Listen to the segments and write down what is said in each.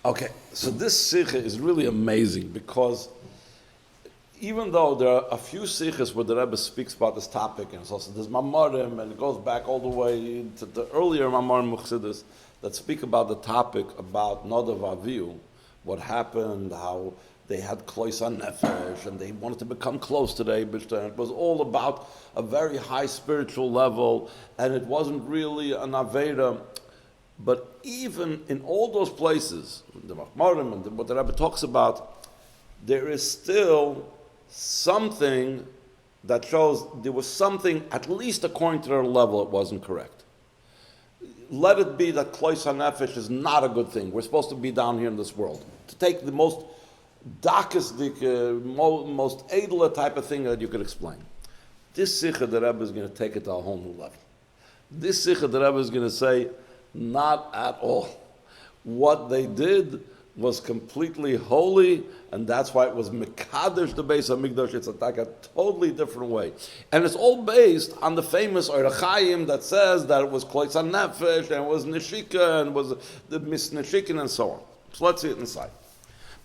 Okay, so this sikha is really amazing because even though there are a few sikhas where the Rebbe speaks about this topic, and so there's Mamorim, and it goes back all the way to the earlier Mamorim Muchsidis that speak about the topic about Nadav V'Avihu, what happened, how they had klois on nefesh, and they wanted to become close to the Eibishter. It was all about a very high spiritual level, and it wasn't really an Aveda. But even in all those places, the Machmarim and what the Rebbe talks about, there is still something that shows there was something, at least according to their level, it wasn't correct. Let it be that klois hanefesh is not a good thing. We're supposed to be down here in this world. To take the most darkest, most edler type of thing that you could explain. This sikha, the Rebbe is going to take it to a whole new level. This sikha, the Rebbe is going to say, not at all. What they did was completely holy, and that's why it was Mekadesh, the Beis HaMikdash. It's a totally different way. And it's all based on the famous Orachayim that says that it was Klois HaNefesh, and it was Neshika, and it was the Misneshikin, and so on. So let's see it inside.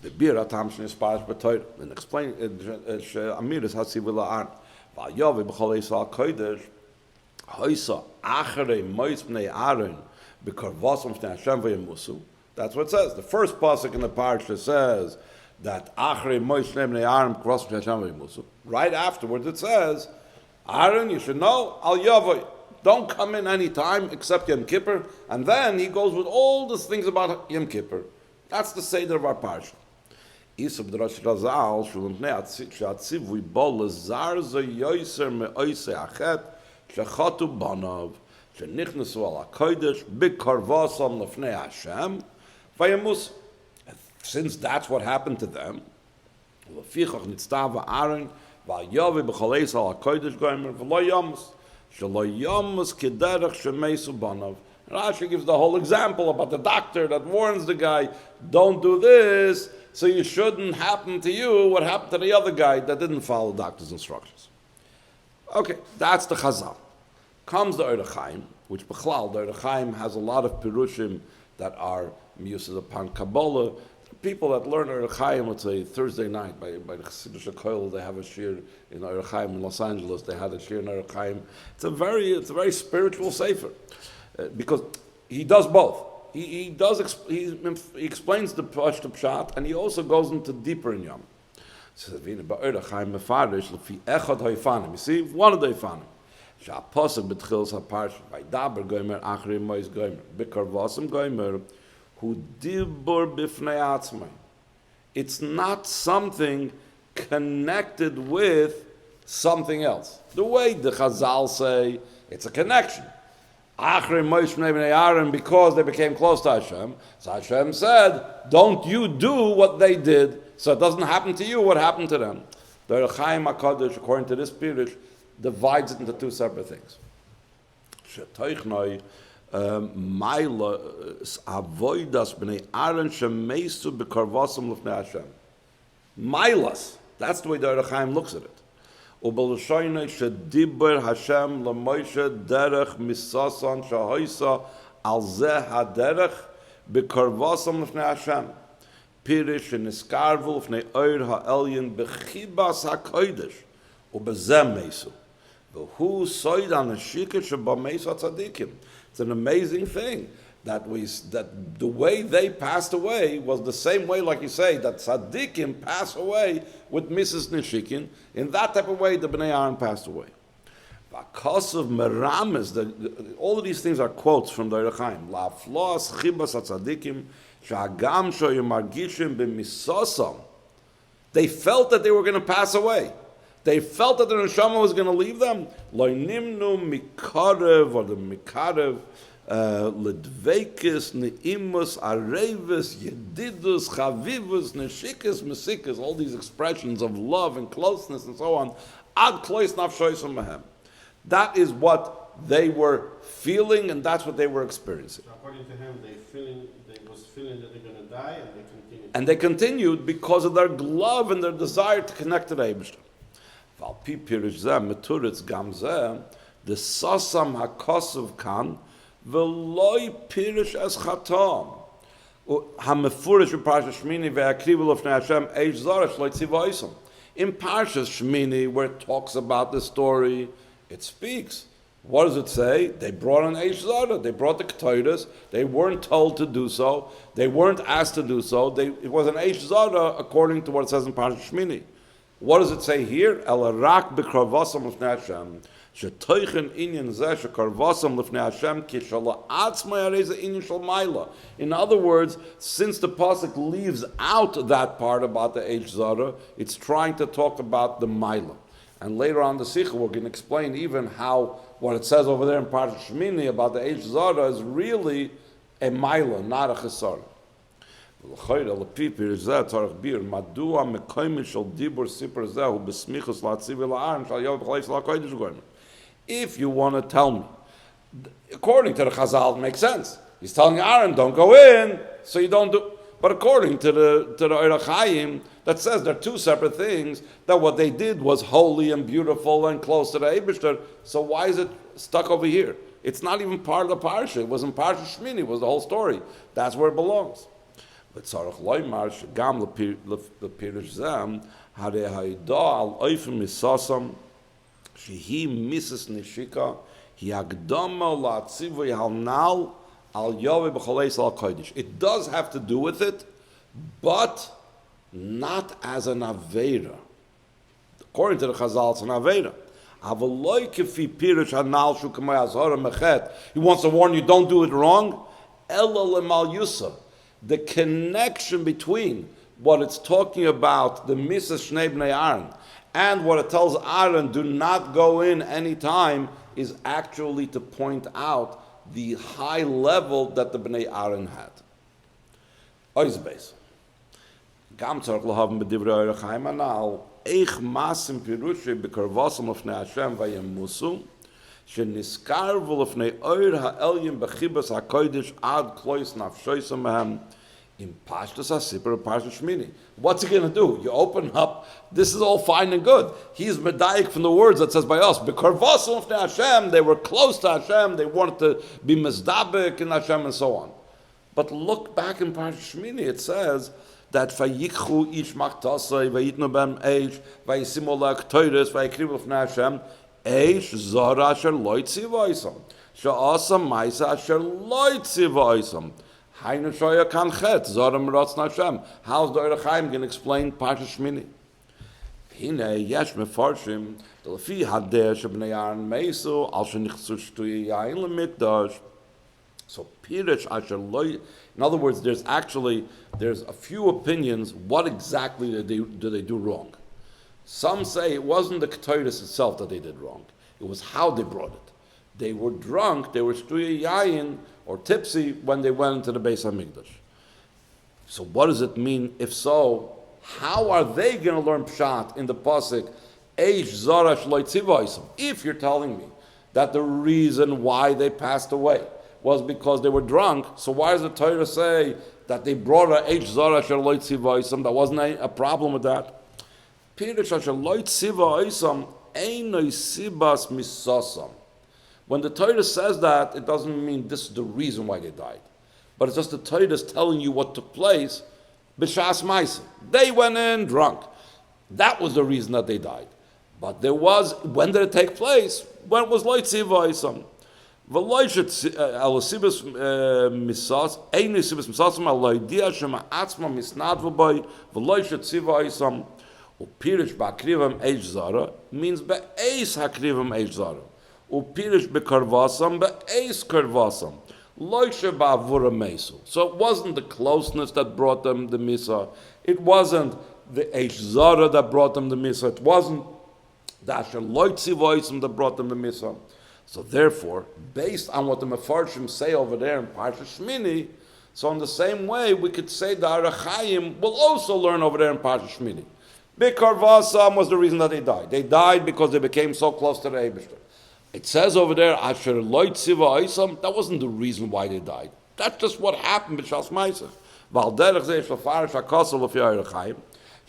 The Bir HaTam Shnisparish B'Toyr, and explain Amiris HaSivila Arn, V'Ayavi B'Chol Yisrael Kodesh, Hoisa Achrei Mois B'nei Aaron, B'Karvasam Shnei Hashem V'Yemusu. That's what it says. The first pasuk in the parsha says that Achrei Mois B'nei Aaron B'Karvasam Shnei Hashem V'Yemusu. Right afterwards it says, Aaron, you should know, Al Yavoy, don't come in any time except Yom Kippur. And then he goes with all these things about Yom Kippur. That's the seder of our parsha. Isab Drash Razal Shulim Pnei Shatzivui Bol Zarza Yoiser Me'oise Achet Shechatu Banav Shenichnasu Al HaKodesh B'Karvasam Lefnei Hashem Vayemus. Since that's what happened to them, Lefichach Nitztava Aaron Va'yavi B'Chaleis Al HaKodesh Goymer V'lo Yamus Shelo Yamus Kederach Shemeisu Banav. Rashi gives the whole example about the doctor that warns the guy, don't do this, so you shouldn't happen to you what happened to the other guy that didn't follow the doctor's instructions. Okay, that's the Chazal. Comes the Orachayim, which Bechlal, the Orachayim has a lot of Pirushim that are uses upon Kabbalah. People that learn Orachayim, let's say Thursday night by the Chassidish Koil, they have a shir in Orachayim in Los Angeles. They had a shir in Orachayim. It's a very spiritual sefer because he does both. He explains the Pshat, and he also goes into deeper in Yom. You see, one of the Ifanim. Sha'aposek b'tchils ha'parsh v'aydaber goymer achrei mois goymer b'karvasam goymer hu dibur b'fnei atzmai. It's not something connected with something else. The way the Chazal say, it's a connection. Achrei mois b'nei Aaron, because they became close to Hashem. So Hashem said, don't you do what they did, so it doesn't happen to you what happened to them. The Orachayim HaKadosh, according to this Pirush, divides it into two separate things. Shetoichnoi Mailas avoidas b'nei Aaron shemeisu b'karvasam l'fnei Hashem. Mailas, that's the way the Orachayim looks at it. U'b'lashoynoi shediber Hashem l'moishe derech misasan shahoisa al zeh haderech b'karvasam l'fnei Hashem. Pirish v'niskarvu l'fnei oir ha'elyin b'chibas ha'kodesh u'b'zeh meisu. It's an amazing thing that the way they passed away was the same way, like you say, that tzaddikim pass away with Mrs. Nishikin. In that type of way, the Bnei Aaron passed away. Because of Meramis, all of these things are quotes from the Orachayim. La'aflos chibas tzaddikim sha'agam shoyim margishim b'misosam. They felt that they were going to pass away. They felt that the neshama was going to leave them. Lo nimnu mikarev, or the mikarev, ledveikis, neimus, arevis, yedidus, chavivus, neshikas, mesikas, all these expressions of love and closeness and so on. Ad klois nafshoisam mahem. That is what they were feeling, and that's what they were experiencing. So according to him, they was feeling that they're going to die, and they continued. And they continued because of their love and their desire to connect to the Eibishter. The sasam hakosov kan veloy pirish as chatam Hamefurish Parshas Shmini ve'akrivu lefnei Hashem eish zara shlo tziva oisam. In Parshas Shmini, where it talks about the story, it speaks. What does it say? They brought an eish zara. They brought the ketores. They weren't told to do so. They weren't asked to do so. It was an eish zara according to what it says in Parshas Shmini. What does it say here? El rak b'karvasam lefnei Hashem. Shetoichen inyan zeh shekarvasam lefnei Hashem ki shala atzma yareza inyan shal maila. In other words, since the pasuk leaves out that part about the eish zara, it's trying to talk about the maila. And later on the Sikha, we're going to explain even how what it says over there in Parashat Shmini about the eish zara is really a maila, not a chesara. If you want to tell me, according to the Chazal, it makes sense. He's telling Aaron, don't go in, so you don't do. But according to the Orach Chaim, that says there are two separate things, that what they did was holy and beautiful and close to the Eibishter, so why is it stuck over here? It's not even part of the parsha. It was in Parsha Shmini, it was the whole story. That's where it belongs. But Tzarech Loimar, Shegam Lepirish Zem, Hare Haida Al Oifim Misasam, Shehi Mises Nishika, Hiagdama Latzivu Halnal, Al Yove B'Choleis Al Kodesh. It does have to do with it, but not as an Aveira. According to the Chazal, it's an Aveira. He wants to warn you, don't do it wrong. The connection between what it's talking about, the Misas Shnei Bnei Aaron, and what it tells Aaron, do not go in any time, is actually to point out the high level that the Bnei Aaron had. Oizbeis. Gam tzarech lahavim b'divrei Orach Chaim anal, eich masim pirushi b'karvasam l'fnei Hashem vayemusu, sheniskar v'l'fnei oir ha'elyin b'chibas ha'kodesh ad klois nafshoisam mehem, in Pashtus HaSipur of Parshas Shmini. What's he going to do? You open up, this is all fine and good. He's medayik from the words that says by us, b'karvasam l'fnei Hashem, they were close to Hashem, they wanted to be mizdabek in Hashem and so on. But look back in Parshas Shmini, it says that vayikchu ish machtasai, vayitnu bem eish, vayisimu la'ktoiris, vayikrivu l'fnei Hashem, eish zara asher lo tziva oisam, she'asa ma'isa asher lo tziva oisam. Hainu shoya kanchet, zara meratz Hashem. How's the Orach Chaim going to explain Parshas Shmini? Hine yesh mefarshim, lefi hadeh shebnei Aaron meisu, al shenichzu shtuye yain lemikdash. So Pirish Asher Loi. In other words, there's a few opinions. What exactly do they do wrong? Some say it wasn't the Ketores itself that they did wrong. It was how they brought it. They were drunk. They were shtuye yayin or tipsy when they went into the Beis Hamikdash. So what does it mean? If so, how are they going to learn pshat in the pasuk? Eish zara shlo tziva oisam? If you're telling me that the reason why they passed away was because they were drunk, so why does the Torah say that they brought a Eish Zara Asher Lo Tziva Oisam? There wasn't a problem with that. Pirish Asher Lo Tziva Oisam Einoi Sibas Misasam. When the Torah says that, it doesn't mean this is the reason why they died. But it's just the Torah is telling you what took place. B'shas Maisa. They went in drunk. That was the reason that they died. But there was, when did it take place? When it was Lo Tziva Oisam. V'loishet al-sibas misas, ein sibas misasam al-idea shema atzma misnadvu by v'loishet tziva isam upirish ba'akrivam eish zara means be'eis hakrivam eish zara upirish be'karvasam be'eis karvasam loishe ba'avura meisu. So it wasn't the closeness that brought them the misa. It wasn't the eish zara that brought them the misa. It wasn't the asher loy tziva isam that brought them the misa. So therefore, based on what the Mefarshim say over there in Parshas Shmini, so in the same way, we could say the Orach Chaim will also learn over there in Parshas Shmini. Bikarvasam was the reason that they died. They died because they became so close to the Eibishter. It says over there, Asher Lo Tziva Oisam, that wasn't the reason why they died. That's just what happened b'shas Ma'aseh. V'al derech zeh sh'lefarish hakosel l'fi Orach Chaim,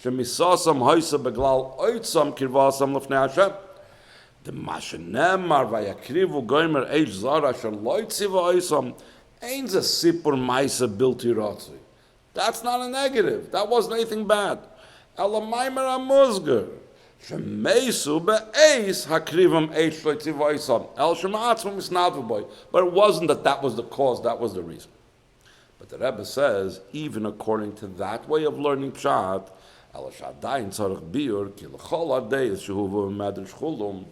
shemisasam hoisa beglal oitzam kirvasam l'fnei Hashem. The Mashenemar vayakrivu goymer eish zara shel loy tziva oisam ain't a sipur ma'isa bilti ratzi. That's not a negative. That wasn't anything bad. Elamaimer amuzger. Shemeisu be'eis hakrivam eish loitzivoisam. El shemaatzum misnadvuboy. But it wasn't that was the cause, that was the reason. But the Rebbe says, even according to that way of learning Pshat, El shadayin tzarech biur, ki l'chol adeis shehuvu medrash chulum,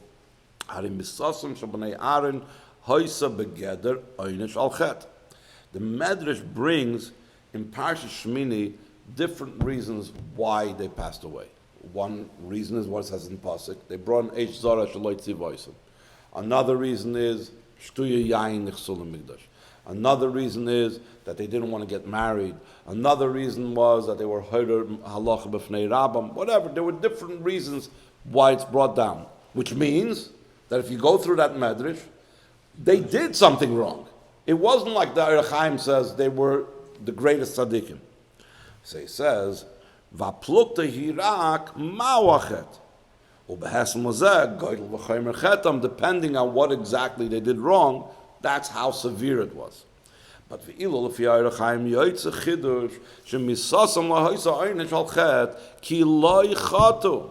harim misasam shabnei Aaron, hoisa begeder oynish al chet. The Medrash brings in Parsha Shmini different reasons why they passed away. One reason is what it says in Pasuk. They brought an Eish Zara Shaloi Tzivoisim. Another reason is Shtuya Yain Nichsulim Migdash. Another reason is that they didn't want to get married. Another reason was that they were Hoder Halacha B'fnei Rabbam. Whatever. There were different reasons why it's brought down. Which means that if you go through that Medrash, they did something wrong. It wasn't like the Orach Chaim says they were the greatest tzaddikim. So he says, "Vaplukta hirak ma'wachet ubehesem mozeh goydel v'chaymer chetam." Depending on what exactly they did wrong, that's how severe it was. But v'ilu lefi Orach Chaim yoytze chidush shemisasam lahoysa oynish al chet ki lo yichatu.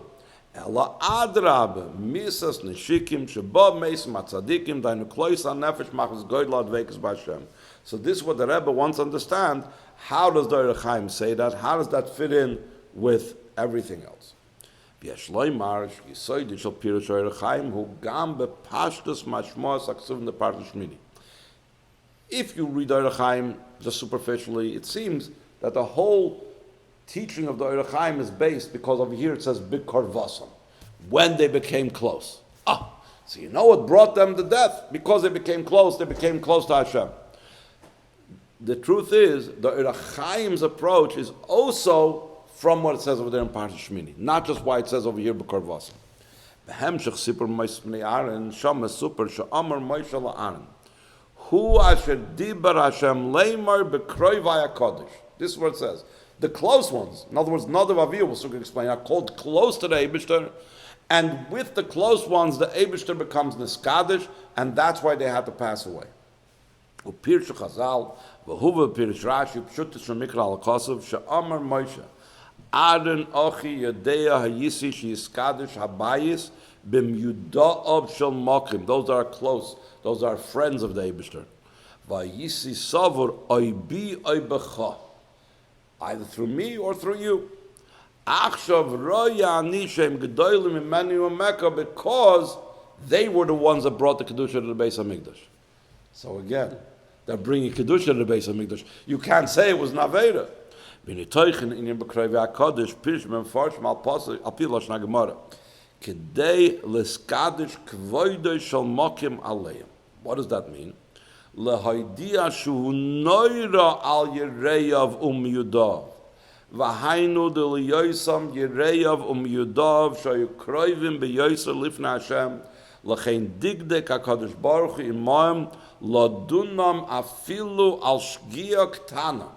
Ela adrab misas neshikim sheba meis matzadikim dainu klois an nefesh machas goydel advekas b'Hashem. So this is what the Rebbe wants to understand. How does the Orach Chaim say that? How does that fit in with everything else? V'yesh loymar yisoydi shel pirush Orach Chaim hu gam bepashtus mashmos aksuv in the Parsha Shmini. If you read Orach Chaim just superficially, it seems that the whole teaching of the Orach Chaim is based because over here it says Bikar Vasam, when they became close. So you know what brought them to death? Because they became close to Hashem. The truth is, the Orach Chaim's approach is also from what it says over there in Parsha Shmini, not just why it says over here Bikar Vasam. Behemshech sipur Moshe b'nei Aaron shama super she'amar Moshe la'Aaron hu asher dibar Hashem leimar b'kroi v'yakodesh. This is what it says. The close ones, in other words, Nadav V'Avihu, we'll soon explain, are called close to the Eibishter, and with the close ones, the Eibishter becomes Niskadish, and that's why they had to pass away. Upirsh Chazal, v'huva Pirsh Rashi, pshutis from Mikra al-Kosav, she'amar Moshe, Aaron ochi yadeya hayisi she'iskadish habayis bim yuda'ab shel mokim. Those are close, those are friends of the Eibishter. V'yisi savur oibi oibecha. Either through me or through you. Because they were the ones that brought the Kedusha to the Beis HaMikdash. So again, they're bringing Kedusha to the Beis HaMikdash. You can't say it was Naveda. What does that mean? Lehoidia shu noira al yereyav yudav v'hainu de liyoisam yereyav yudav shayu kroivim beyoyser lifna Hashem lechein digdek HaKadosh Baruch Hu imam ladunam afilu al shgia ktana.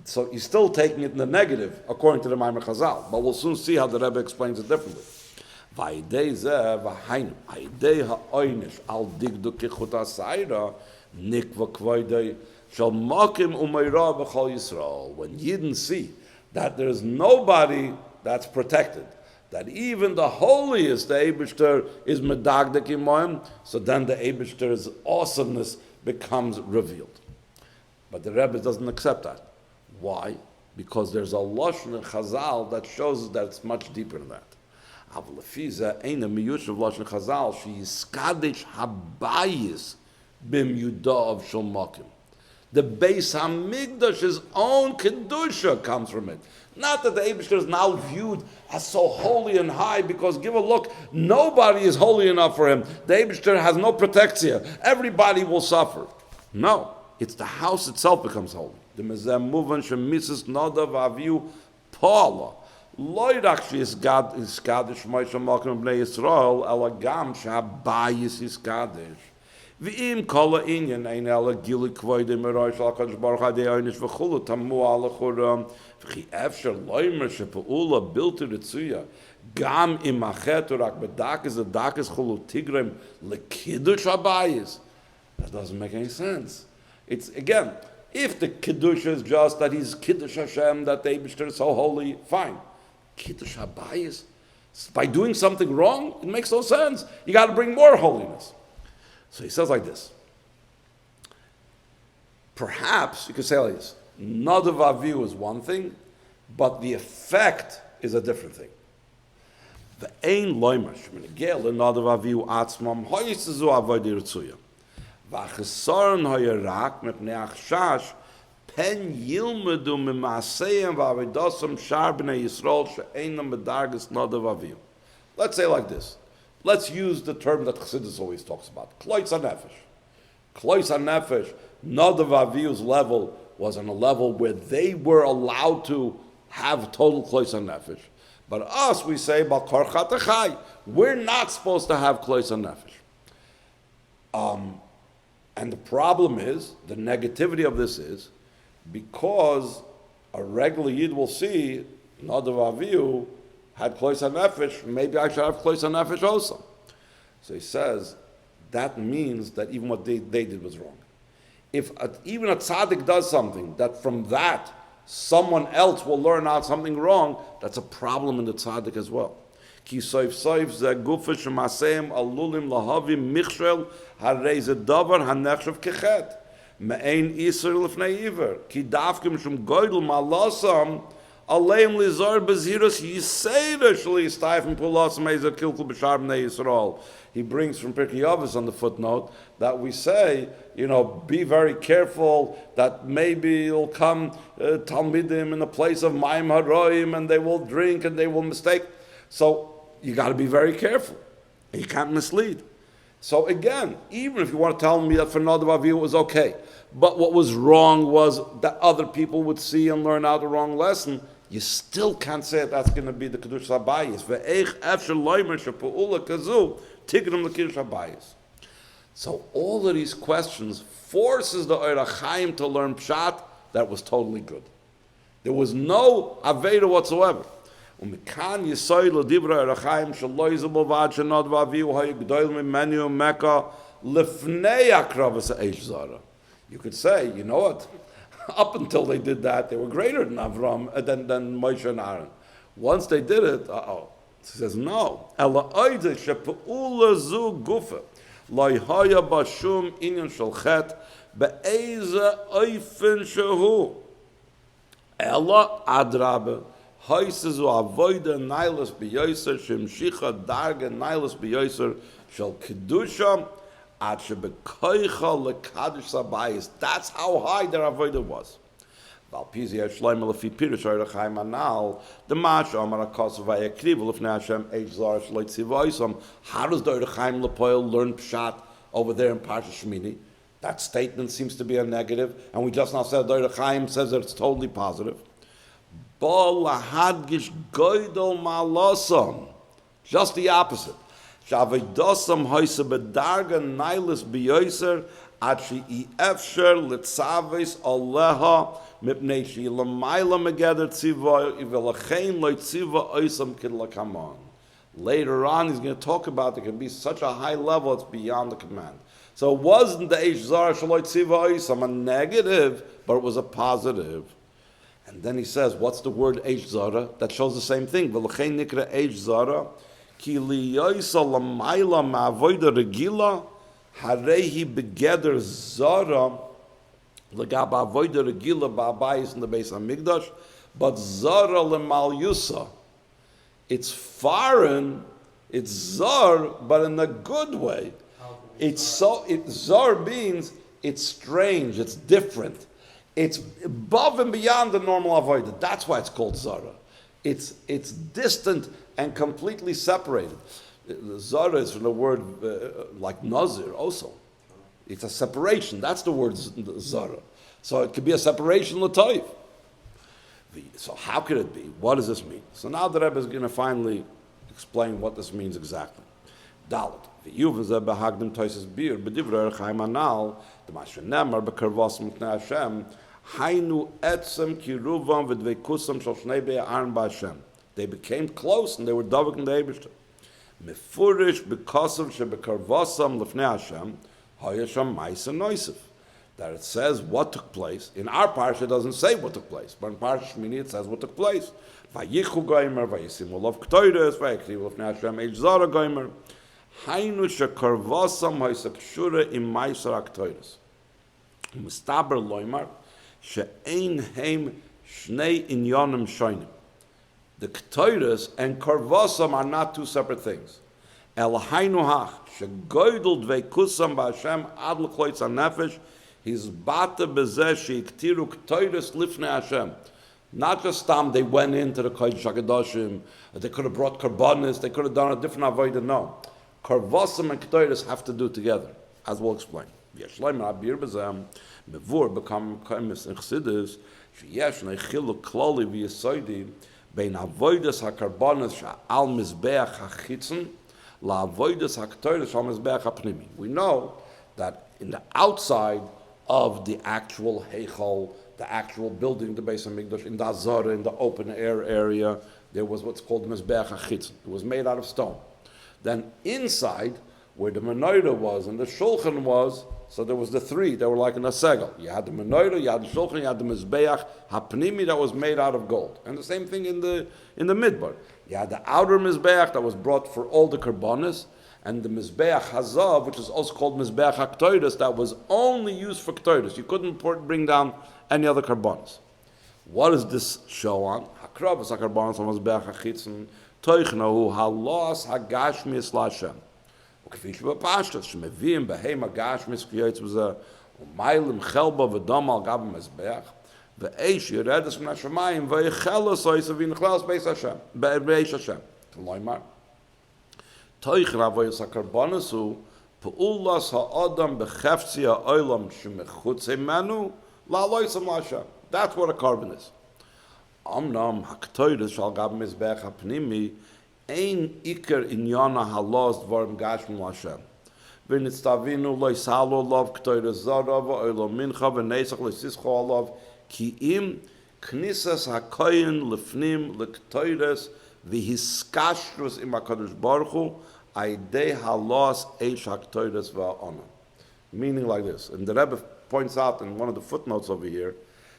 So he's still taking it in the negative according to the Maimer Chazal, but we'll soon see how the Rebbe explains it differently. V'ayidei zeh v'hainu ayidei ha'oynish al digdu kichut ha'sayra nikva kvoidei shal makim umeira b'chol Yisrael. When Yidden see that there is nobody that's protected, that even the holiest, the Eibishter, is medagdek imoim, so then the Eibishter's awesomeness becomes revealed. But the Rebbe doesn't accept that. Why? Because there's a lashon in Chazal that shows that it's much deeper than that. The Beis HaMikdash's own Kedusha comes from it. Not that the Eibishter is now viewed as so holy and high, because give a look, nobody is holy enough for him. The Eibishter has no protectia. Everybody will suffer. No, it's the house itself becomes holy. The Mezem Muvan Shemises Nadav V'Avihu Paula. Loyrach iskadish Moshe Malkim Bnei Yisrael elagam shabayis iskadish. V'im kol ha'inyan ein ela gili kvoidei merosh al Kadosh Baruch Hu deyonish v'chulu tamu ala churam v'chi efsher loymer shepeula bilti ritzuya gam im achet urak bedakis adakis chulu tigrem lekiddush habayis. That doesn't make any sense. It's again, If the Kiddush is just that he's Kiddush Hashem, that the Eibishter is so holy, fine. Kiddush Habayis, by doing something wrong, it makes no sense. You got to bring more holiness. So he says like this. Perhaps you could say like this. Nadav V'Avihu is one thing, but the effect is a different thing. The ein loimer shemenegel Nadav V'Avihu atzmam hoyisezu avodah ritzuya. V'achesaron hoyerak mepnei achshash pen yilmedu mimaaseihem v'avodasam shar b'nei Yisrael she'einam b'dargas Nadav V'Avihu. Let's say like this. Let's use the term that Chassidus always talks about. Kloitz HaNefesh. Kloitz HaNefesh, Nadav V'Avihu's level was on a level where they were allowed to have total Kloitz HaNefesh. But us, we say, Bakar Chatachai, we're not supposed to have Kloitz HaNefesh. And the problem is, the negativity of this is, because a regular Yid will see, Nadav V'Avihu had Kloitz HaNefesh, maybe I should have Kloitz HaNefesh also. So he says, that means that even what they did was wrong. If even a tzaddik does something, that from that, someone else will learn out something wrong, that's a problem in the tzaddik as well. Ki soif ze gufa shemaseim alulim lahavim michshel harei ze davar hanechshav kechet. Me'ein Yisrael lefnei iver. Ki davkim shum goydel malasam aleim lizar bezirus yiseira shli yistayfim pulasam eza kilkul b'shar b'nei Yisrael. He brings from Pirkei Avos on the footnote that we say, be very careful that maybe it'll come Talmidim in the place of Mayim Haroim and they will drink and they will mistake. So you got to be very careful. You can't mislead. So again, even if you want to tell me that for Nadav V'Avihu it was okay, but what was wrong was that other people would see and learn out the wrong lesson, you still can't say that's going to be the Kiddush Habayis. Ve'eich efshel loimer shepu'ula kazu tigrim l'Kiddush Habayis. So all of these questions forces the Ohr HaChaim to learn Pshat that was totally good. There was no Aveda whatsoever. U'mikan yisoy l'divrei Ohr HaChaim shelo yizabol v'ad shenod v'avihu ha'yigdoil mimenu Mecca lifnei akravas ha'eish zara. You could say, you know what? Up until they did that, they were greater than Avram, than Moshe and Aaron. Once they did it, he says, no. Ela oide shepe'ula zu gufa. Loi haya bashum inyan shel chet be'eze oifen shehu. Ela adrabe. Hoysezu avoida nailas b'yoser shemshicha darga nailas b'yoser shel kedusha ad shebekoicha lekadish sabayis. That's how high their avoida was. Valpizia shloim lefi pirush Ohr HaChaim anal the mash amar akos vayakriv lefnei Hashem eish zar shloit tzivoisam. How does the Ohr HaChaim lepoil learn pshat over there in Parsha Shmini? That statement seems to be a negative, and we just now said the Ohr HaChaim says that it's totally positive. Bol lahadgish goydol malosam, just the opposite. Shavidosam hoyse bedarga nailis biyoser ad she efsher litzaves aleha mipnei she lamayla megeder tziva ivelachein loy tziva oisam kidlakaman. Later on, he's going to talk about there can be such a high level it's beyond the command. So it wasn't the eish zara shaloy tziva oisam a negative, but it was a positive. And then he says, what's the word eish zara? That shows the same thing. Velachein nikra eish zara. Ki liyoisa lamayla ma'avoida regila harehi begeder zara legab avoida regila ba'abayis in the base of Migdash, but zara lemal yusa. It's foreign, it's zar, but in a good way. Zar means it's strange, it's different. It's above and beyond the normal avoida. That's why it's called zara. It's distant and completely separated. Zara is from the word like nazir also. It's a separation. That's the word zara. So it could be a separation l'toiv. So how could it be? What does this mean? So now the Rebbe is going to finally explain what this means exactly. Dalet. V'yuv behagdim toises bir b'divrei Ohr HaChaim anal the mashenemar b'karvos m'tnei Hashem hainu etzem kiruvam v'dveikusam shel shnei be'aron b'Hashem. They became close and they were davik in the Eibishter. Mefurish b'kosav shebekarvosam l'fnei Hashem hayasham ma'isa noisef. that it says what took place. In our parsha, it doesn't say what took place, but in Parsha Shmini, it says what took place. Vayichu goymer, vayisimu lov k'toyres, vayikrivu lefnei Hashem eich zara goymer. Hainu shekarvasam haisakshura im ma'aser ha'k'toyres. Mustaber loymar, she'ein heim shnei inyanim shoynim. The k'toyres and karvasam are not two separate things. El hainu hach, shegoydel dveikusam ba'Hashem ad l'chloitz ha'nefesh, his bata bezeh sheiktiru k'toyres lifnei Hashem. Not just they went into the Kodesh HaKadoshim, they could have brought karbanis, they could have done a different avodah. No. Karvasim and k'toyres have to do together, as we'll explain. Yeshleim ha'bir bezem, mevur become kaimis in chsidis, sheyesh neichilu klali v'yesoidi, bein avodas ha'karbanis sha'al mizbeach ha'chitzen, la'avodas ha'k'toyres sha'al mizbeach ha'pnimi. We know that in the outside of the actual heichal, the actual building, the Beis HaMikdash, in the Azara, in the open air area, there was what's called Mizbeach HaChitzon. It was made out of stone. Then inside, where the menorah was and the shulchan was, so there was the three, they were like in a segel. You had the menorah, you had the shulchan, you had the Mizbeach HaPnimi that was made out of gold. And the same thing in the midbar. You had the outer Mizbeach that was brought for all the karbanis, and the Mizbeach Hazav, which is also called Mizbeach HaKtoiris, that was only used for Ktoiris. You couldn't bring down any other karbanis. What does this show on? Hakrav is HaKarbanis on Mizbeach HaChitzon, Toichnahu halos hagashmis la'Hashem. Ukfish b'pashtas, shemevim b'heim hagashmis k'yotz b'zeh, u'maylim chelba v'dom al gab Mizbeach, v'eish yiredes min hashamayim, v'yichelos oisav v'yichlas beis Hashem, beis Hashem. T'loimar. Toich ravoyos hakarbanos hu peulas ha'adam bechefzi ha'olam shemechutz menu la'aloisam la'Hashem. That's what a carbon is. Amnam haktoides shal gab mizbeach ha'pnimi ein iker inyana halos dvarim gashmi la'Hashem. V'nitztavinu lo'isalo lov ktoides zara v'olam mincha v'neisach lo'isischo alav ki im knisas ha'koyin lefnim l'ktoides v'hiskashrus im HaKadosh Baruch Hu aidei halos eish haktoides va'ona. Meaning like this, and the Rebbe points out in one of the footnotes over here,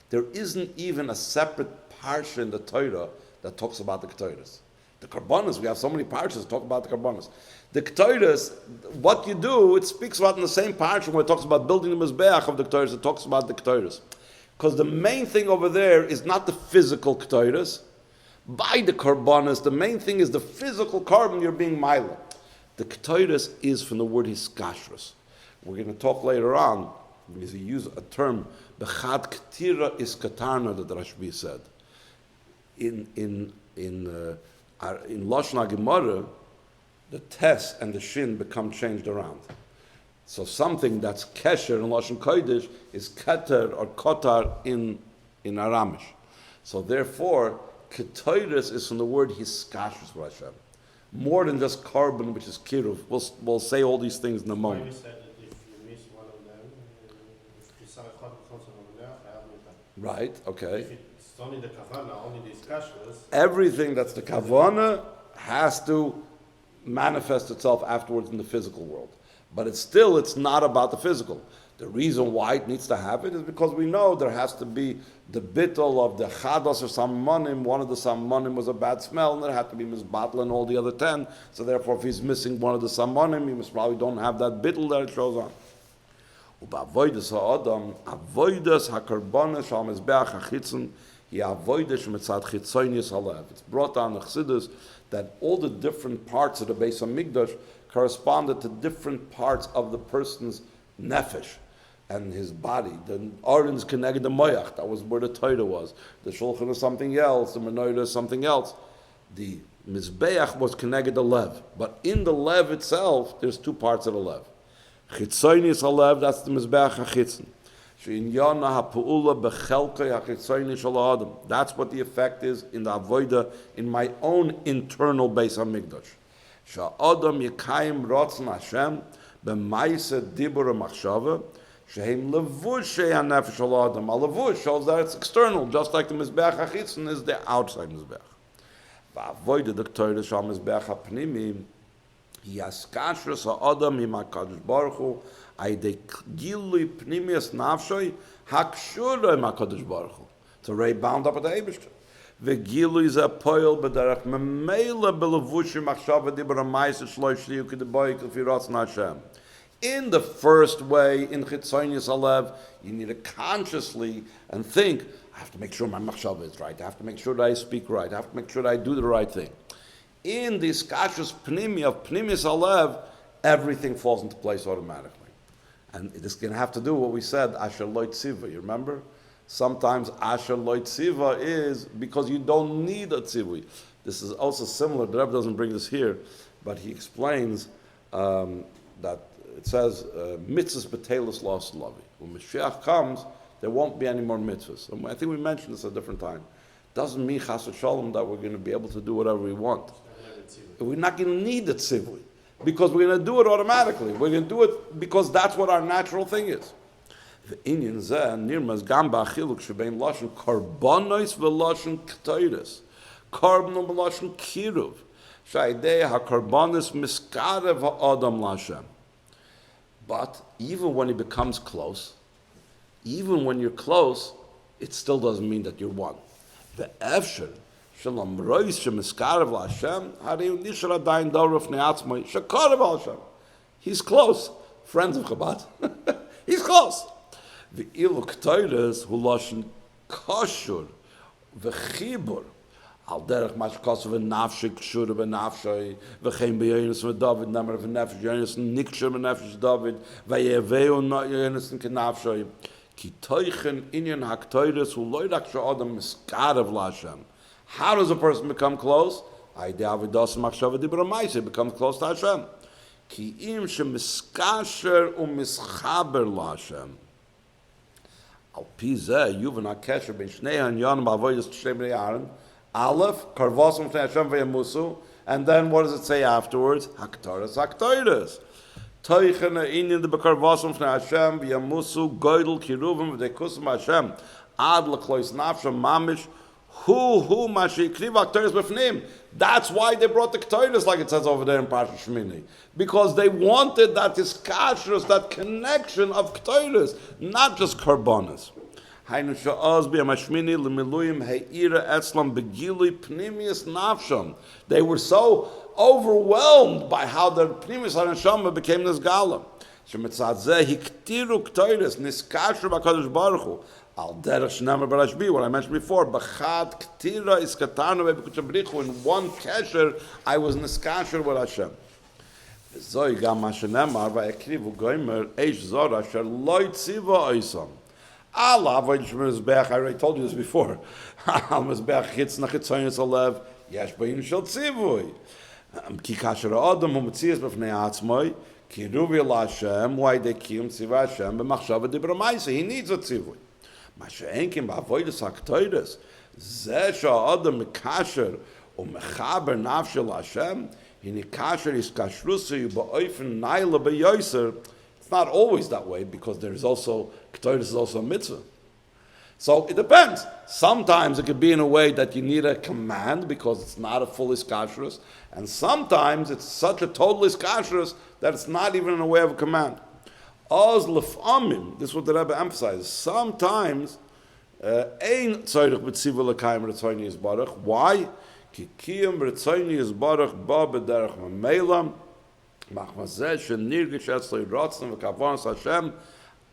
there isn't even a separate parsha in the Torah that talks about the Ktoides. The Karbanos, we have so many parshas that talk about the Karbanos. The Ktoides, what you do, it speaks about in the same parsha when it talks about building the Mizbeach of the Ktoides, it talks about the Ktoides. Because the main thing over there is not the physical Ktoides. By the Karbanos, the main thing is the physical carbon you're being mila. The Ktoides is from the word hiskashrus. We're going to talk later on, because he used a term, bechad ktira is katarna, that Rashbi said. In Lashon HaGemara, the tes and the shin become changed around. So something that's kesher in Lashon Kodesh is keter or kotar in Aramish. So therefore, Ketoiris is from the word hiskashrus for Hashem. More than just carbon, which is kiruv. We'll say all these things in a moment. Why you said that if you miss one of them, if you saw a couple of over there, I have no time. Right, okay. If it's only the kavana, only the iskashrus. Everything that's the kavana has to manifest itself afterwards in the physical world. But it's not about the physical. The reason why it needs to happen is because we know there has to be the bittul of the chados or sammonim. One of the sammonim was a bad smell, and there had to be misbattle and all the other 10. So therefore, if he's missing one of the sammonim, he must probably don't have that bittul that it shows on. Uba'avoides ha'adam, avoides ha'karbanes shal mizbeach ha'chitzon, he avoides mitzad chitzonis halev. It's brought down the chassidus that all the different parts of the Beis HaMikdash corresponded to different parts of the person's nefesh and his body. The Aron's connected the moyach, that was where the Torah was. The shulchan is something else, the menorah is something else. The mizbeach was connected the lev, but in the lev itself, there's two parts of the lev. Chitzonis halev, that's the mizbeach hachitzon. That's what the effect is in the avodah in my own internal Beis HaMikdash. Sha'adam yekayim rotzon Hashem b'maisa dibur machshava shehem levushei hanefesh al adam. A levush shows that it's external, just like the mizbeach hachitzon is the outside mizbeach. Va'avodah the Torah shal mizbeach hapnimi Yaskashrus ha'adam im HaKadosh Baruch Hu, ayde gilui pnimius nafshoy, hakshura im HaKadosh Baruch Hu. It's already bound up with the Eibishter. V'gilui ze poil b'derech memela b'levushim machshava dibra ma'aser shlo yishliu k'deboy k'fi ratzon Hashem. In the first way, in Chitzonius Alev, you need to consciously and think, I have to make sure my machshava is right. I have to make sure that I speak right. I have to make sure that I do the right thing. In this Kashus Pnimi of Pnimis Alev, everything falls into place automatically. And it is going to have to do what we said, Asher Lo Tziva. You remember? Sometimes Asher Lo Tziva is because you don't need a tzivui. This is also similar. The Rebbe doesn't bring this here, but he explains that it says, mitzvahs betelus los lavi. When Mashiach comes, there won't be any more mitzvahs. And I think we mentioned this at a different time. Doesn't mean chas v'shalom that we're going to be able to do whatever we want. We're not going to need the tzivui because we're going to do it automatically. We're going to do it because that's what our natural thing is. V'inyan zeh nirmaz gam ba'achiluk shebein lashon karbonos v'lashon k'toides. Karbonos v'lashon kiruv. Sha'idei ha'karbonos miskarev ha'adam l'Hashem. But even when he becomes close, even when you're close, it still doesn't mean that you're one. The efshel shalom rois shemiskarev l'Hashem hariu nishar adayin doruf ne'atzmai shekarev Hashem. He's close. Friends of Chabad. He's close. The ilu k'toides hu lashon kashur v'chibur al derech mashkos v'nafshei kshur v'nafshei v'chein b'yonis v'David nemer v'nefesh yonis nikshur v'nefesh David v'yeveu yonis k'nafshei ki toichen inyan haktoides hu loidak she'adam miskarev l'Hashem. How does a person become close? Ayde avidas machshava dibra ma'aseh becomes close to Hashem. Ki im shemiskasher u'mischaber l'Hashem. Al pi zeh yuvan hakesher ben shnei hanyanim avodas t'shnei bnei Aaron. Aleph, karvosum t'nei Hashem v'yamusu, and then what does it say afterwards? Haktoras, haktoras. Toichen ha'inyan de bekarvosum t'nei Hashem v'yamusu goydel kiruvim v'dekusum Hashem ad l'klois nafshem mamish hu mashi kriv haktoras b'fnim. That's why they brought the Ketores, like it says over there in Parsha Shmini. Because they wanted that iskashrus, that connection of Ketores, not just karbonas. Hainu sha'az b'yamashmini l'miluyim he'ira etzlam begilui pnimius nafsham. They were so overwhelmed by how the pnimius haneshama became this galam. Shemitzad zeh hiktiru Ketores niskashru b'kadosh baruch hu. Al derech shnemer barashbi, what I mentioned before, b'chad ktira iskatanu be'bekuchabrichu, in one kesher, I was niskasher with Hashem. Zoi gam hashenemar va'ekrivu goymer eish zor asher loy tziva oisam. Allah avoid shmizbeach, I already told you this before. Al mizbeach chitz nachitzoynes alev, yesh b'yin shel tzivui. Ki kasher adam hu metzias b'fnei atzmoi, ki ruvi l'Hashem, why they kiyum tziva Hashem, b'machshava dibra ma'aseh, he needs a tzivui. מה שאין כן בעבודת הקטורת, זה שהאדם מקשר ומחבר נפשו להשם, הנה קשר איסקשרוסי באופן נילה ביוסר. It's not always that way because there is also, Ketores is also a mitzvah. So it depends. Sometimes it could be in a way that you need a command because it's not a full iskashrus, and sometimes it's such a total iskashrus that it's not even in a way of a command. Oz lefamim, this is what the Rebbe emphasizes. Sometimes, ein tzorich b'tzivu l'kayim retzoni yisbarach. Why? Ki kiyum retzoni yisbarach ba b'derech mamela, machmazeh shenirgish etzloi rotzen v'kavonos Hashem,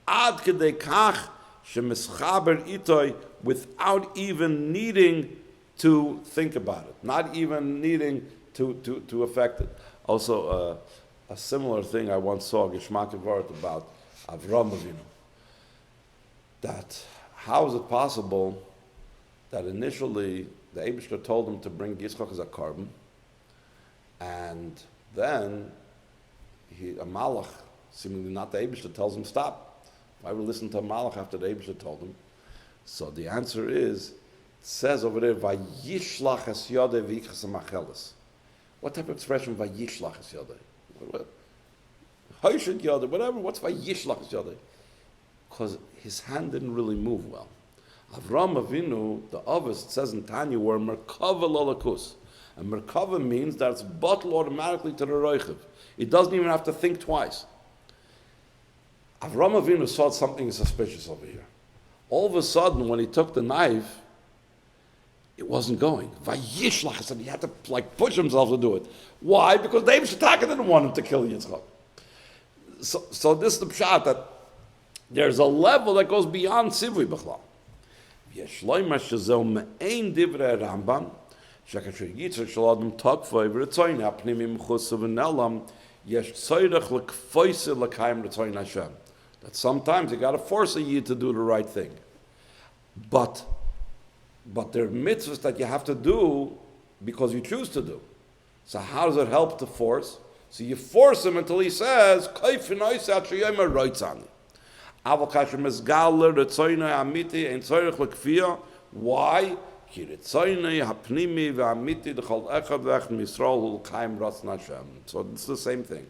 ad kedei kach shemischaber itoi, without even needing to think about it, not even needing to affect it. Also, a similar thing I once saw, Geshmak Vart, about Avram Avinu. That how is it possible that initially the Eibishter told him to bring Yitzchak as a carbon, and then a Malach, seemingly not the Eibishter, tells him stop. Why would listen to a Malach after the Eibishter told him? So the answer is, it says over there, Vayishlach es yodei v'yichas ha'macheles. What type of expression Vayishlach es yodei? Whatever, what's Vayishlach Yodei? Because his hand didn't really move well. Avram Avinu, the others, it says in Tanya, were Merkava Lolakus. And Merkava means that it's bottled automatically to the Roichev. It doesn't even have to think twice. Avram Avinu saw something suspicious over here. All of a sudden, when he took the knife, it wasn't going. Vayishlach said he had to push himself to do it. Why? Because David Shataka didn't want him to kill Yitzchak. So this is the pshat that there's a level that goes beyond Tzivui B'chlal. Yeshloima shezel me'ein divrei Rambam shekasher Yitzchak shel adam takvoi v'retzoyin ha'pnimim chusav v'nelam yesh tzorech l'kfoise l'kayim retzoyin Hashem. That sometimes you got to force a yid to do the right thing. But there are mitzvahs that you have to do because you choose to do. So how does it help to force? So you force him until he says, why? So it's the same thing.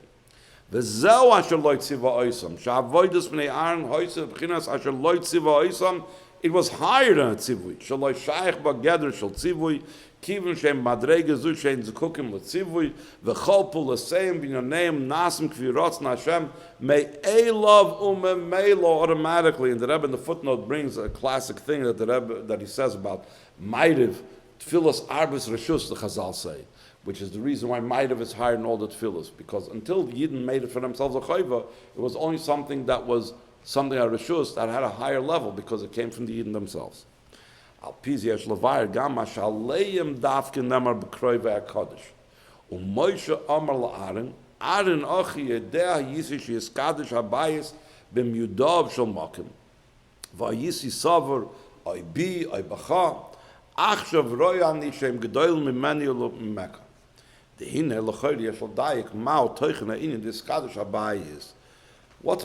וזהו אשר לא ציווה אויסם, שהאבוידס בני אהרן הויסה בבחינת אשר לא ציווה אויסם, it was higher than a tzivui. שלא שייך בגדר של ציווי, כיוון שהם מדרגה זו שאין זקוקים לציווי, וכל פעולותיהם בענייניהם נעשים כפי רצון השם, מאליו וממילא automatically. And the Rebbe in the footnote brings a classic thing that the Rebbe, that he says about Maidiv, Tfilas Arbis Reshus, the Chazal say, which is the reason why Maidav is higher than all the tefillas, because until the Yidden made it for themselves a chayva, it was only something that was something at Rishus that had a higher level because it came from the Yidden themselves. Al piz yesh levayer gam mashaleim davke nemar b'kroi ve'akadosh. U'Moshe amar la'Aaron, Aaron achi yedea yisi sheyiskadosh habayis b'myudav shel makim. Va'yisi savar oy bi oy bacha, achshav royani shem gedoil mimeni u'lo mimeka. What's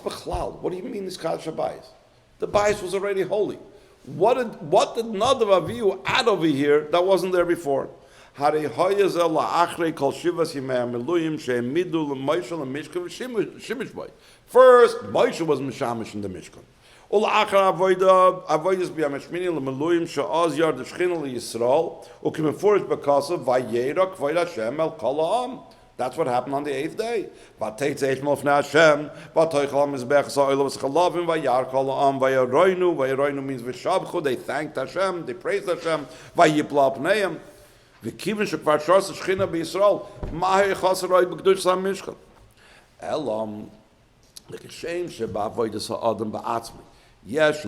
Bechlal? What do you mean this Kaddish Habayis? The Bayis was already holy. What did Nadav V'Avihu add over here that wasn't there before? First, Moshe was Mishamish in the Mishkan. That's what happened on the 8th day. Means they thanked Hashem, they praised Hashem. Yes,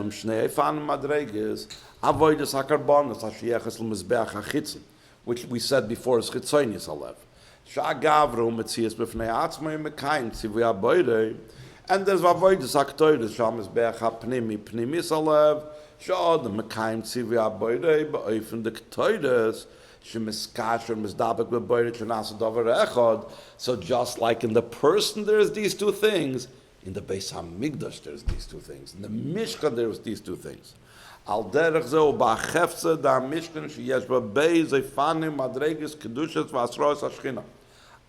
which we said before is chitzonius alev. And there's avoidus aktoides shamis beach hapnimi pnimis alev shad mekaim tzivi aboide beofen de ktoides shemiskasher misdabek beboide chanasa davar echad. So just like in the person there's these two things, in the Beis Hamikdash there's these two things. In the Mishkan there's these two things. Al derech zeu ba'chefze da Mishkan sheyesh ba'bei zeifanim madreges kedushas v'asrois hashchina.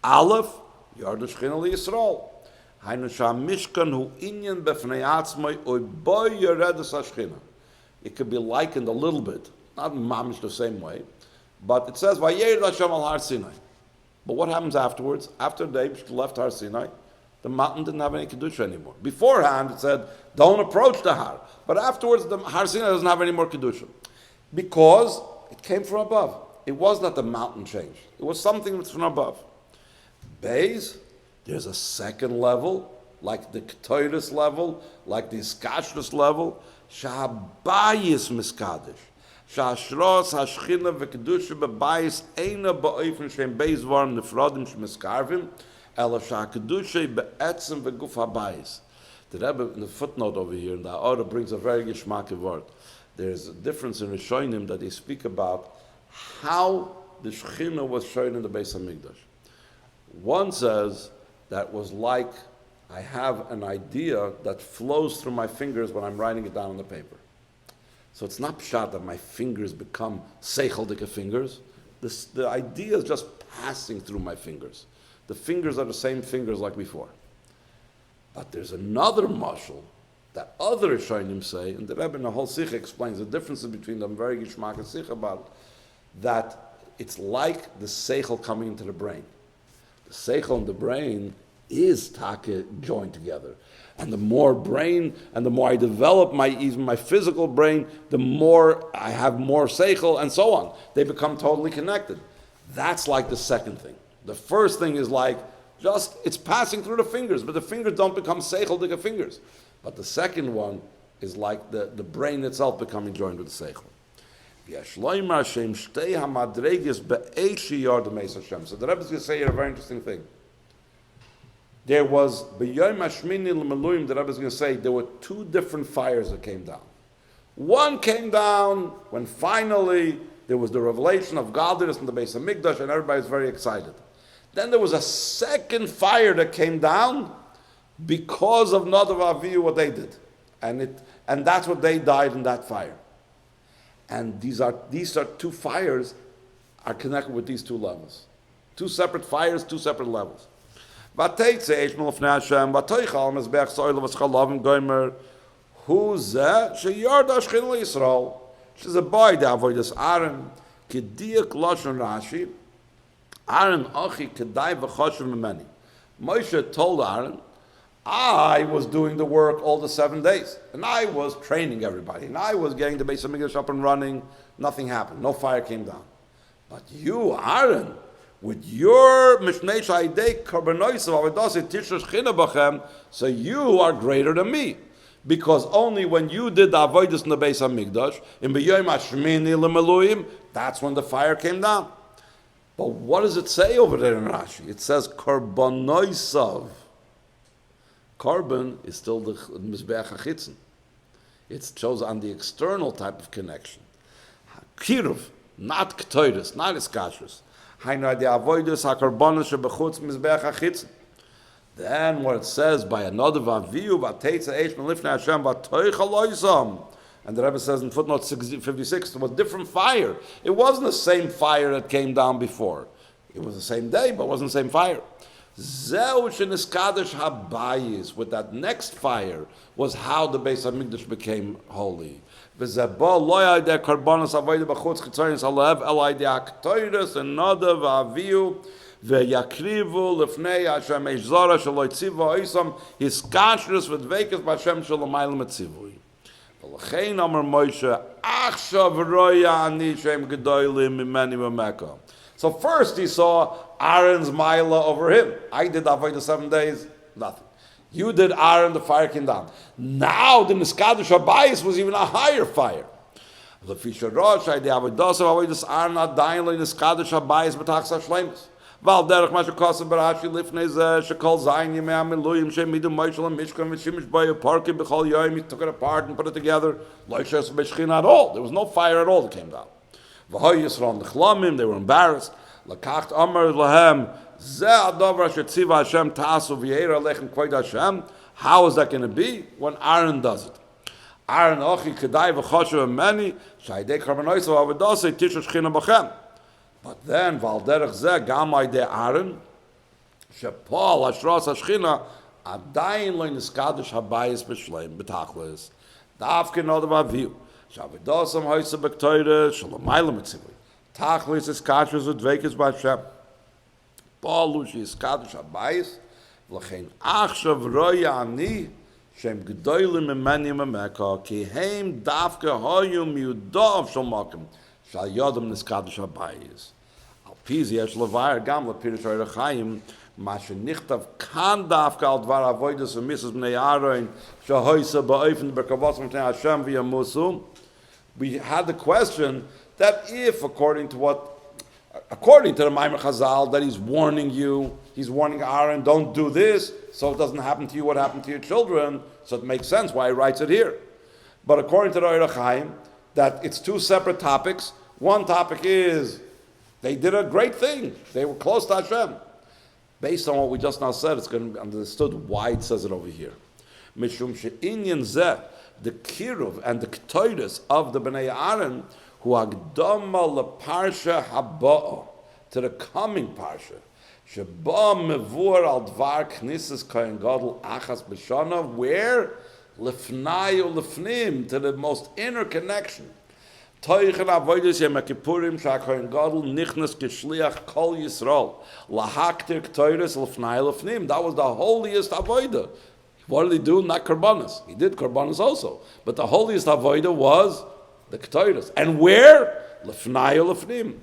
Aleph, yard hashchina liyisrael. Hainu sha'mishkan hu inyan b'fnei atzmai oy boy yeredes hashchina. It could be likened a little bit, not mamish the same way, but it says vayered Hashem al Har Sinai. But what happens afterwards? After they left Har Sinai, the mountain didn't have any kedusha anymore. Beforehand, it said, don't approach the Har. But afterwards, the Har Sinai doesn't have any more kedusha. Because it came from above. It was not the mountain changed. It was something that's from above. Beis, there's a second level, like the Ketores level, like the Iskashrus level. Sha'abayis miskadish. Sha'ashros hashchina v'kedusha b'bayis eina ba'ofen shem beis varm nefrodim sh'miskarvim. The Rebbe in the footnote over here, in the order brings a very geschmackig word. There's a difference in Rishonim that they speak about how the Shechina was shown in the Beis Hamikdash. One says that was like I have an idea that flows through my fingers when I'm writing it down on the paper. So it's not pshat that my fingers become seicheldige fingers. The idea is just passing through my fingers. The fingers are the same fingers like before. But there's another mashal that other Rishonim say, and the Rebbe in the whole Sikha explains the differences between them, very Gishmak and Sikha about that it's like the seichel coming into the brain. The seichel and the brain is taka joined together. And the more brain, and the more I develop even my physical brain, the more I have more seichel, and so on. They become totally connected. That's like the second thing. The first thing is like, it's passing through the fingers, but the fingers don't become seichel to the fingers. But the second one is like the brain itself becoming joined with the seichel. So the Rebbe is going to say here a very interesting thing. There was, the Rebbe is going to say, there were two different fires that came down. One came down when finally there was the revelation of godliness in the Beis Hamikdash, and everybody was very excited. Then there was a second fire that came down because of Nadav V'Avihu, what they did. And that's what they died in that fire. And these are two fires are connected with these two levels. Two separate fires, two separate levels. Who's she's a boy that avoids Aaron. Kediak Lashon Rashi. Aaron Achi Kedai V'Choshev Memeni. Moshe told Aaron, I was doing the work all the 7 days, and I was training everybody, and I was getting the Beis Hamikdash up and running. Nothing happened. No fire came down. But you, Aaron, with your Mishnei Shaydei Karbonoisav Avodasei Tishrosh China Bachem, so you are greater than me. Because only when you did the avodas in the Beis Hamikdash, in B'yom Hashmini L'Meluim, that's when the fire came down. But what does it say over there in Rashi? It says Karbonoisav. Carbon is still the Mizbeach HaChitzon. It shows on the external type of connection. Kiruv, not K'toiris, not Iskashrus. Hainu the avodas HaKarbonos Shebechutz Mizbeach HaChitzon. Then what it says by Nadav V'Avihu V'Teitza Eish Melifnei Hashem V'Toicha Loisam, and the Rebbe says in footnote 56, it was a different fire. It wasn't the same fire that came down before. It was the same day, but it wasn't the same fire. Zeu Sheniskadosh Habayis, with that next fire, was how the Beis Hamikdash became holy. V'Zeba Loya De Karbonos Avodah B'Chutz Chitzonis Halev Elai De Aktoides and Nadav V'Avihu V'Yakrivu Lefnei Hashem Eish Zara Shelo Yitziva Oisam Hiskashrus V'Dveikus B'Hashem Shelo Mailam Etzivui. V'Lechein Amar Moshe Achshav Roya Ani Shem Gedolim Mimeni V'Meka. So first he saw Aaron's Maila over him. I did Avodah 7 days, nothing. You did Aaron, the fire came down. Now the Niskadosh Habayis was even a higher fire. The Fisher Rosh, I did Avodah Aaron Adayin Lo Niskadosh Habayis B'Tachs HaShleimus. Val derech Masha Kosev Barashi Lifnei Zeh Shekol Zayin Yemei HaMiluyim Shemidu Moshel and Mishkan V'Shimish Bayu Parkim B'Chol Yoyim. He took it apart and put it together. Lo Yishes B'Shchin at all. There was no fire at all that came down. V'Hoy Yisrael Nechlamim. They were embarrassed. Lakacht Amar Lahem Zeh Adavar Asher Tziva Hashem Ta'asu V'Yeira Lechem Kvod Hashem. How is that going to be when Aaron does it? Aaron Ochi Kedai V'Choshev Meni Shaydei Karbonoisav Avodasei Tishrosh China B'Chem. But then, Val derech Zeh Gamai De Aaron Shepal Hashras Hashchina Adayin Lo Niskadosh Habayis B'Shleim B'Tachlis Davke Nadav V'Avihu Shavidosam Hoysa B'Ktoyre Shalom Mailam Etzivui Tachlis is Kashrus V'Dveikis B'Hashem Paul Lushi is Kadosh Habayis L'chein Achshav Roya Ani Shem Gedolim Imeni Memeka Ki Heim Davke Hoyum Yudov Shalmakim Shal Yodam Niskadosh Habayis Al Piz Yesh Levayer Gam LePirish Oirachayim Mashe Nichtav Kan Davke Al Dvar Avodas V'Misas B'nei Aaron Shahoysa Ba'ofen B'Kavos M'tei Hashem V'Yamusu. We had the question that if, according to the Maimer Chazal, that he's warning you, he's warning Aaron, don't do this, so it doesn't happen to you what happened to your children, so it makes sense why he writes it here. But according to the Ohr HaChaim, that it's two separate topics. One topic is, they did a great thing, they were close to Hashem. Based on what we just now said, it's going to be understood why it says it over here. Mishum she'inyan zeh, the kiruv and the k'toides of the Bnei Aaron, who agdama leparsha haba'o, to the coming parsha, sheba mevur al dvar knisses kohen gadol achas b'shana, where lefnai u lefnim, to the most inner connection. Toichen avoidus Yom Kippurim she'akohen gadol nichnas k'shliach kol Yisrael lahaktir k'toiris l'fnai l'fnim. That was the holiest avodah. What did he do? Not korbanos. He did korbanos also, but the holiest avodah was the k'toiris. And where? L'fnai l'fnim.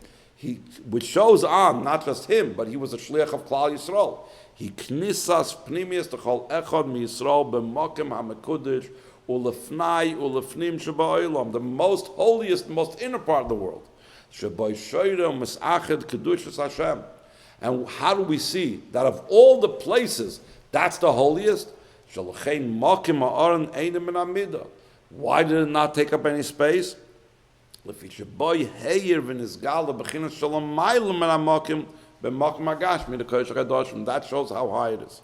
Which shows on not just him, but he was a shliach of Klal Yisrael. He knisas pnimius t'chol echad mi Yisrael b'mokem ha'mekudish ulefnai ulefnim sheba'olam, the most holiest, most inner part of the world. Sheba'y shoyre misached kedushas Hashem. And how do we see that of all the places, that's the holiest? Shalochein mokem ha'aron einem min amida. Why did it not take up any space? Lefi sheba'y heyer v'nizgala b'chinas shalom ma'ilum min ha'mokem b'mokem ha'gash min ha'kodesh ha'kadoshim. That shows how high it is.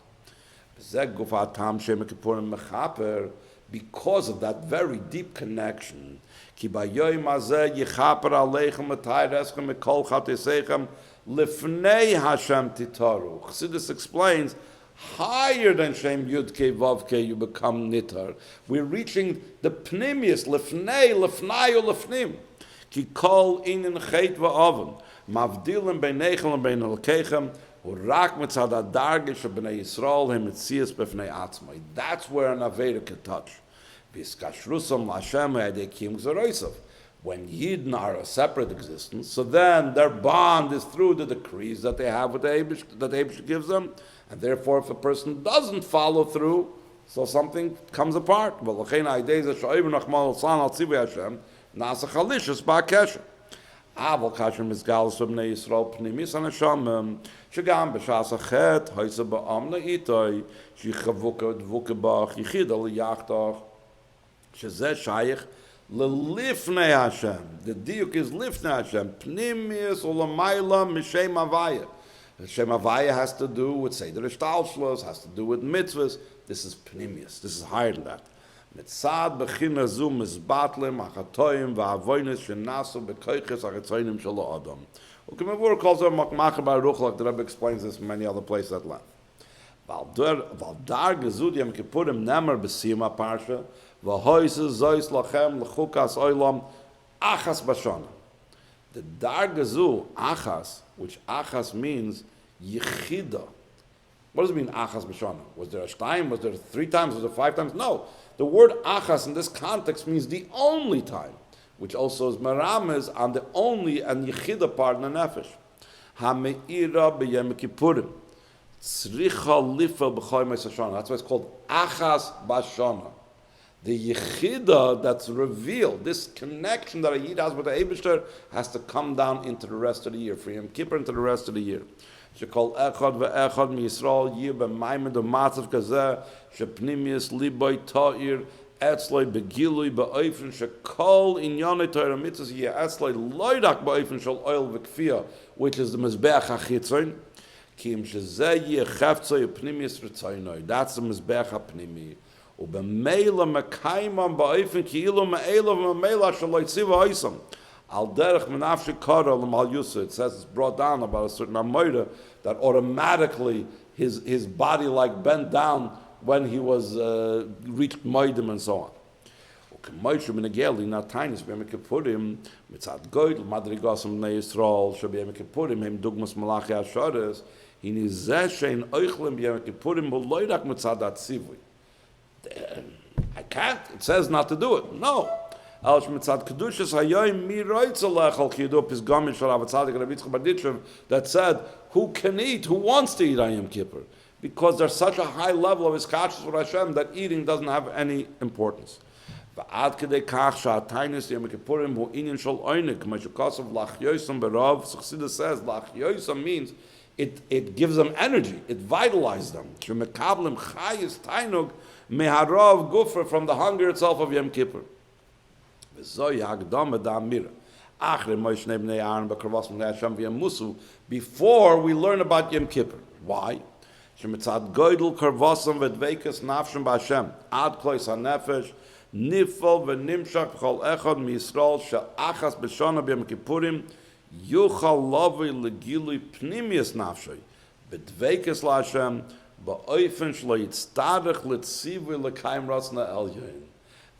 B'zeh gufa tam shem kippurim mechaper. Because of that very deep connection, ki bayoyim hazeh yichaper aleichem v'tayreschem mikol chatesechem lifnei Hashem titaru. Chassidus explains, higher than Shem Yud-Kei Vav-Kei, you become nitar. We're reaching the pnimius, lifnei, lifnai, lifnim. Ki kol inin chet v'oven, mavdilim beinechem bein elkeichem, urak mitzad hadarge shebnei Yisrael hem mitzias b'fnei atzmai. That's where an Aveda can touch. V'yiskashrusam l'Hashem ha'edekim g'zoroisav. When Yidden are a separate existence, so then their bond is through the decrees that they have with the Eibush, that the Eibush gives them, and therefore if a person doesn't follow through, so something comes apart. Well, l'chein ha'idei she'oivin nachmal l'san al tzivui Hashem, nasa chalishus ba'akesha. Aval kasher mizgalus b'nei Yisrael pnimis hanashamim, shegam b'shas achet, hoyse ba'am na'itoi, shichavuka dvuka b'ach, yichida liyachtach, shezeh shayich, Lifnei Hashem. The diuk is Lifnei Hashem. Pnimius ulamayla mishem avaya. Shem avaya has to do with Seder Shtalshlos, has to do with mitzvahs. This is Pnimius. This is higher than that. Mitzad b'china zu mizbatlim achatoyim v'avoynes shenasu b'koiches achatzoynim shelo adam. Ukemevur calls her Makmacher Baruch, like the Rebbe explains this in many other places at length. Valdar gezud yom kippurim nemer b'siyam parsha. The dargazu achas, which achas means yichida. What does it mean achas b'shana? Was there a time? Was there 3 times? Was there 5 times? No. The word achas in this context means the only time, which also is merames on the only and yichida part in the nefesh. Hameira b'yem kippurim. Tzricha lifa b'choy me'sashana. That's why it's called achas b'shana. The yichida that's revealed, this connection that a yid has with the Eibishter, has to come down into the rest of the year, for Yom Kippur into the rest of the year. Shekol echad ve'echad miYisrael yir b'maymed u'matzav kazeh, shepnimius liboy ta'ir, etzloi begilui ba'oifen, shekol inyonei Torah mitzvahs yir etzloi loidak ba'oifen shel oil v'kfiyah, which is the mizbeach ha'chitzon, ki im shezeh yir cheftzoi u'pnimius ritzoynoi. That's the mizbeach ha'pnimi. Ubemela mekaimam ba'ofen ki'ilu me'elav me'mela shaloi tziva oisam. Al derech menafshi kara l'mal yusa. It says it's brought down about a certain amoira that automatically his body like bent down when he was reached moedim and so on. Uk'moishu minageli natainis b'yem kippurim mitzad goydel madrigosam b'nei Yisrael shab'yem kippurim hem dugmas malachi ashares hini zeh shein oichlem b'yem kippurim b'loidak mitzad atzivui. I can't. It says not to do it. No. That said, who can eat? Who wants to eat Yom Kippur? Because there's such a high level of his consciousness with Hashem that eating doesn't have any importance. Chassidus says lach means it gives them energy. It vitalizes them. Meharav gufra, from the hunger itself of Yom Kippur. Before we learn about Yom Kippur. Why?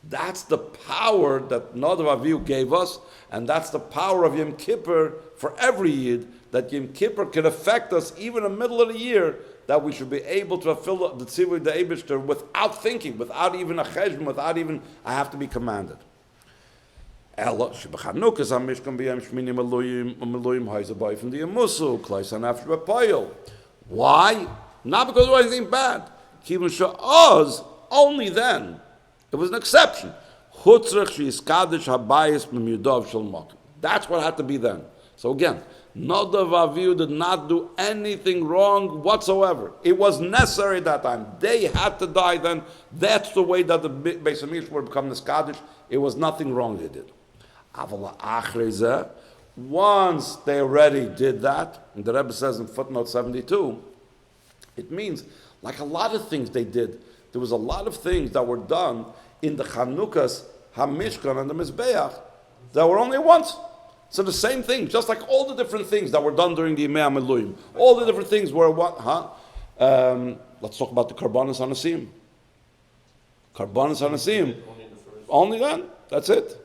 That's the power that Nadav V'Avihu gave us, and that's the power of Yom Kippur for every Yid, that Yom Kippur can affect us even in the middle of the year, that we should be able to fulfill the tzivui the Eibishter without thinking, without even a cheshbon, without even, I have to be commanded. Ella, shebechanukas ha-mishkan b'yem shmini meluim ha'izabay from the Yemusu, klais ha-nafsh b'poyel. Why? Not because of anything bad. Kivun she'oz, only then. It was an exception. Chutzrech she'iskadish habayis m'myudav shel mokim. That's what had to be then. So again, Nadav V'Avihu did not do anything wrong whatsoever. It was necessary at that time. They had to die then. That's the way that the Beis HaMikdash would become the Skadish. It was nothing wrong they did. אחרי, once they already did that, and the Rebbe says in footnote 72, it means, like a lot of things they did, there was a lot of things that were done in the Chanukas, HaMishkan, and the Mizbeach that were only once. So the same thing, just like all the different things that were done during the Yemei HaMeluim, all the different things were what? Let's talk about the Karbanos HaNasim. Karbanos HaNasim, only then, that's it.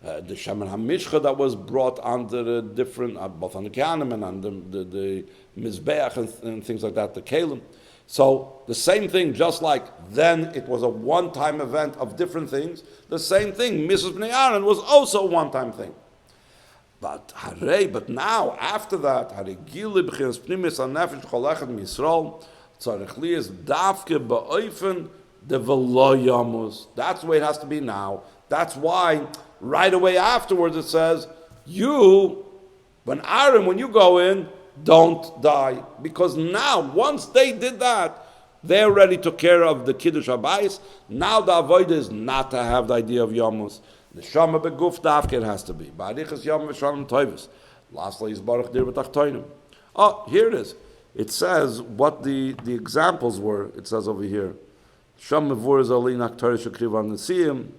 The Shemen HaMishcha that was brought under the different, both on the Kehanim and on the Mizbeach and things like that, the Kalim. So the same thing, just like then it was a one-time event of different things, the same thing, Mrs. Bnei Aaron was also a one-time thing. But now, after that, that's the way it has to be now. That's why right away afterwards it says, when you go in, don't die. Because now, once they did that, they already took care of the Kiddush HaBayis. Now the avodah is not to have the idea of Yomus. The Shama Beguf Davke has to be. Ba'arichas Yom V'Shalom Toivus. Lastly is Baruch Dir B'Tachtoinim. Oh, here it is. It says what the examples were. It says over here. Sham Mevur Zalin Aktar Shekriv An Nesiyim.